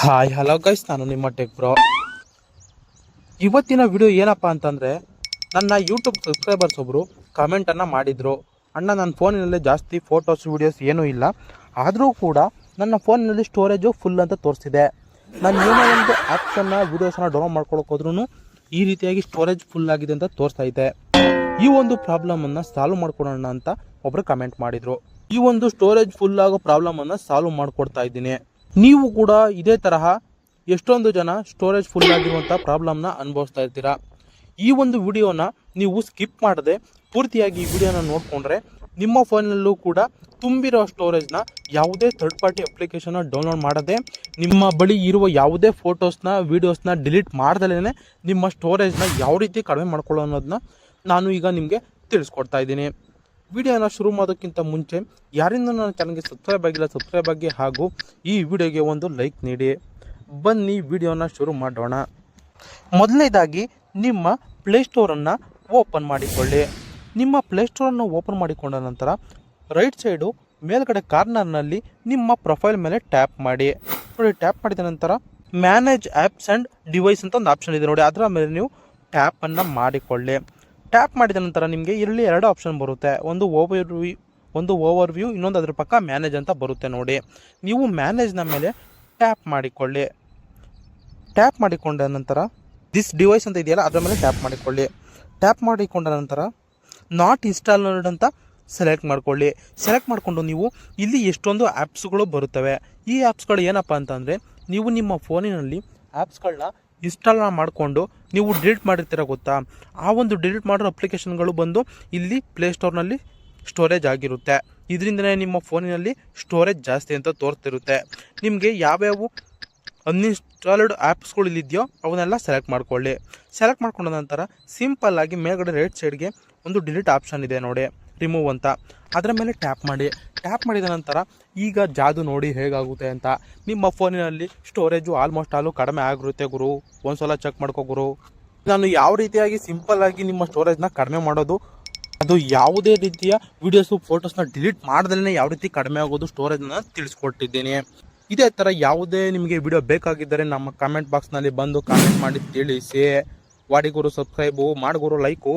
Hi hello guys, ನಾನು ನಿಮ್ಮ tech bro. ಇವತ್ತಿನ ವಿಡಿಯೋ ಏನಪ್ಪ ಅಂತಂದರೆ, ನನ್ನ ಯೂಟ್ಯೂಬ್ ಸಬ್ಸ್ಕ್ರೈಬರ್ಸ್ ಒಬ್ಬರು ಕಮೆಂಟನ್ನು ಮಾಡಿದರು. ಅಣ್ಣ, ನನ್ನ ಫೋನಿನಲ್ಲಿ ಜಾಸ್ತಿ ಫೋಟೋಸ್ ವೀಡಿಯೋಸ್ ಏನೂ ಇಲ್ಲ, ಆದರೂ ಕೂಡ ನನ್ನ ಫೋನಿನಲ್ಲಿ ಸ್ಟೋರೇಜು ಫುಲ್ ಅಂತ ತೋರಿಸ್ತಿದೆ. ನಾನು ಏನೋ ಒಂದು ಆ್ಯಪ್ಸನ್ನು ವೀಡಿಯೋಸನ್ನು ಡೌನ್ಲೋಡ್ ಮಾಡ್ಕೊಳಕ್ಕೆ ಹೋದ್ರೂ ಈ ರೀತಿಯಾಗಿ ಸ್ಟೋರೇಜ್ ಫುಲ್ ಆಗಿದೆ ಅಂತ ತೋರಿಸ್ತೈತೆ. ಈ ಒಂದು ಪ್ರಾಬ್ಲಮನ್ನು ಸಾಲ್ವ್ ಮಾಡ್ಕೊಡೋಣ ಅಂತ ಒಬ್ಬರು ಕಮೆಂಟ್ ಮಾಡಿದರು. ಈ ಒಂದು ಸ್ಟೋರೇಜ್ ಫುಲ್ ಆಗೋ ಪ್ರಾಬ್ಲಮನ್ನು ಸಾಲ್ವ್ ಮಾಡಿಕೊಡ್ತಾ ಇದ್ದೀನಿ. ನೀವು ಕೂಡ ಇದೇ ತರಹ ಎಷ್ಟೊಂದು ಜನ ಸ್ಟೋರೇಜ್ ಫುಲ್ ಆಗಿರುವಂಥ ಪ್ರಾಬ್ಲಮ್ನ ಅನುಭವಿಸ್ತಾ ಇರ್ತೀರಾ. ಈ ಒಂದು ವಿಡಿಯೋನ ನೀವು ಸ್ಕಿಪ್ ಮಾಡದೆ ಪೂರ್ತಿಯಾಗಿ ಈ ವಿಡಿಯೋನ ನೋಡಿಕೊಂಡ್ರೆ ನಿಮ್ಮ ಫೋನಲ್ಲೂ ಕೂಡ ತುಂಬಿರೋ ಸ್ಟೋರೇಜ್ನ ಯಾವುದೇ ಥರ್ಡ್ ಪಾರ್ಟಿ ಅಪ್ಲಿಕೇಶನ್ನ ಡೌನ್ಲೋಡ್ ಮಾಡದೆ, ನಿಮ್ಮ ಬಳಿ ಇರುವ ಯಾವುದೇ ಫೋಟೋಸ್ನ ವೀಡಿಯೋಸ್ನ ಡಿಲೀಟ್ ಮಾಡ್ದಲೇ ನಿಮ್ಮ ಸ್ಟೋರೇಜ್ನ ಯಾವ ರೀತಿ ಕಡಿಮೆ ಮಾಡ್ಕೊಳ್ಳೋ ಅನ್ನೋದನ್ನ ನಾನು ಈಗ ನಿಮಗೆ ತಿಳಿಸ್ಕೊಡ್ತಾ ಇದ್ದೀನಿ. ವಿಡಿಯೋನ ಶುರು ಮಾಡೋದಕ್ಕಿಂತ ಮುಂಚೆ ಯಾರಿಂದ ನನ್ನ ಚಾನಲ್ಗೆ ಸಬ್ಸ್ಕ್ರೈಬ್ ಆಗಿಲ್ಲ ಸಬ್ಸ್ಕ್ರೈಬ್ ಆಗಿ, ಹಾಗೂ ಈ ವಿಡಿಯೋಗೆ ಒಂದು ಲೈಕ್ ನೀಡಿ. ಬನ್ನಿ ವಿಡಿಯೋನ ಶುರು ಮಾಡೋಣ. ಮೊದಲನೇದಾಗಿ ನಿಮ್ಮ ಪ್ಲೇಸ್ಟೋರನ್ನು ಓಪನ್ ಮಾಡಿಕೊಳ್ಳಿ. ನಿಮ್ಮ ಪ್ಲೇಸ್ಟೋರನ್ನು ಓಪನ್ ಮಾಡಿಕೊಂಡ ನಂತರ ರೈಟ್ ಸೈಡು ಮೇಲ್ಗಡೆ ಕಾರ್ನರ್ನಲ್ಲಿ ನಿಮ್ಮ ಪ್ರೊಫೈಲ್ ಮೇಲೆ ಟ್ಯಾಪ್ ಮಾಡಿ. ನೋಡಿ, ಟ್ಯಾಪ್ ಮಾಡಿದ ನಂತರ ಮ್ಯಾನೇಜ್ ಆ್ಯಪ್ಸ್ ಆ್ಯಂಡ್ ಡಿವೈಸ್ ಅಂತ ಒಂದು ಆಪ್ಷನ್ ಇದೆ ನೋಡಿ, ಅದರ ಮೇಲೆ ನೀವು ಟ್ಯಾಪನ್ನು ಮಾಡಿಕೊಳ್ಳಿ. ಟ್ಯಾಪ್ ಮಾಡಿದ ನಂತರ ನಿಮಗೆ ಇಲ್ಲಿ ಎರಡು ಆಪ್ಷನ್ ಬರುತ್ತೆ, ಒಂದು ಓವರ್ ವ್ಯೂ, ಇನ್ನೊಂದು ಅದ್ರ ಪಕ್ಕ ಮ್ಯಾನೇಜ್ ಅಂತ ಬರುತ್ತೆ ನೋಡಿ. ನೀವು ಮ್ಯಾನೇಜ್ನ ಮೇಲೆ ಟ್ಯಾಪ್ ಮಾಡಿಕೊಳ್ಳಿ. ಟ್ಯಾಪ್ ಮಾಡಿಕೊಂಡ ನಂತರ ದಿಸ್ ಡಿವೈಸ್ ಅಂತ ಇದೆಯಲ್ಲ ಅದರ ಮೇಲೆ ಟ್ಯಾಪ್ ಮಾಡಿಕೊಳ್ಳಿ. ಟ್ಯಾಪ್ ಮಾಡಿಕೊಂಡ ನಂತರ ನಾಟ್ ಇನ್ಸ್ಟಾಲ್ಡ್ ಅಂತ ಸೆಲೆಕ್ಟ್ ಮಾಡ್ಕೊಳ್ಳಿ. ಸೆಲೆಕ್ಟ್ ಮಾಡಿಕೊಂಡು ನೀವು ಇಲ್ಲಿ ಎಷ್ಟೊಂದು ಆ್ಯಪ್ಸ್ಗಳು ಬರುತ್ತವೆ. ಈ ಆ್ಯಪ್ಸ್ಗಳು ಏನಪ್ಪ ಅಂತಂದರೆ, ನೀವು ನಿಮ್ಮ ಫೋನಿನಲ್ಲಿ ಆ್ಯಪ್ಸ್ಗಳನ್ನ ಇನ್ಸ್ಟಾಲ್ ಮಾಡಿಕೊಂಡು ನೀವು ಡಿಲೀಟ್ ಮಾಡಿರ್ತೀರ ಗೊತ್ತಾ, ಆ ಒಂದು ಡಿಲೀಟ್ ಮಾಡಿರೋ ಅಪ್ಲಿಕೇಶನ್ಗಳು ಬಂದು ಇಲ್ಲಿ ಪ್ಲೇಸ್ಟೋರ್ನಲ್ಲಿ ಸ್ಟೋರೇಜ್ ಆಗಿರುತ್ತೆ. ಇದರಿಂದನೇ ನಿಮ್ಮ ಫೋನಿನಲ್ಲಿ ಸ್ಟೋರೇಜ್ ಜಾಸ್ತಿ ಅಂತ ತೋರಿಸ್ತಿರುತ್ತೆ. ನಿಮಗೆ ಯಾವ್ಯಾವ ಅನ್ಇನ್ಸ್ಟಾಲ್ಡ್ ಆ್ಯಪ್ಸ್ಗಳು ಇಲ್ಲಿದೆಯೋ ಅವನ್ನೆಲ್ಲ ಸೆಲೆಕ್ಟ್ ಮಾಡ್ಕೊಳ್ಳಿ. ಸೆಲೆಕ್ಟ್ ಮಾಡ್ಕೊಂಡ ನಂತರ ಸಿಂಪಲ್ಲಾಗಿ ಮೇಲ್ಗಡೆ ರೈಟ್ ಸೈಡ್ಗೆ ಒಂದು ಡಿಲೀಟ್ ಆಪ್ಷನ್ ಇದೆ ನೋಡಿ, ರಿಮೂವ್ ಅಂತ, ಅದರ ಮೇಲೆ ಟ್ಯಾಪ್ ಮಾಡಿ. ಟ್ಯಾಪ್ ಮಾಡಿದ ನಂತರ ಈಗ ಜಾದು ನೋಡಿ ಹೇಗಾಗುತ್ತೆ ಅಂತ. ನಿಮ್ಮ ಫೋನಿನಲ್ಲಿ ಸ್ಟೋರೇಜು ಆಲ್ಮೋಸ್ಟ್ ಆಲು ಕಡಿಮೆ ಆಗಿರುತ್ತೆ ಗುರು, ಒಂದ್ಸಲ ಚೆಕ್ ಮಾಡ್ಕೋ ಗುರು. ನಾನು ಯಾವ ರೀತಿಯಾಗಿ ಸಿಂಪಲ್ಲಾಗಿ ನಿಮ್ಮ ಸ್ಟೋರೇಜ್ನ ಕಡಿಮೆ ಮಾಡೋದು, ಅದು ಯಾವುದೇ ರೀತಿಯ ವೀಡಿಯೋಸು ಫೋಟೋಸ್ನ ಡಿಲೀಟ್ ಮಾಡ್ದಲೇ ಯಾವ ರೀತಿ ಕಡಿಮೆ ಆಗೋದು ಸ್ಟೋರೇಜ್ನ ತಿಳಿಸ್ಕೊಟ್ಟಿದ್ದೀನಿ. ಇದೇ ಥರ ಯಾವುದೇ ನಿಮಗೆ ವಿಡಿಯೋ ಬೇಕಾಗಿದ್ದರೆ ನಮ್ಮ ಕಮೆಂಟ್ ಬಾಕ್ಸ್ನಲ್ಲಿ ಬಂದು ಕಾಮೆಂಟ್ ಮಾಡಿ ತಿಳಿಸಿ. ವಾಡಿ ಗುರು, ಸಬ್ಸ್ಕ್ರೈಬು ಮಾಡಿ ಗುರು, ಲೈಕು.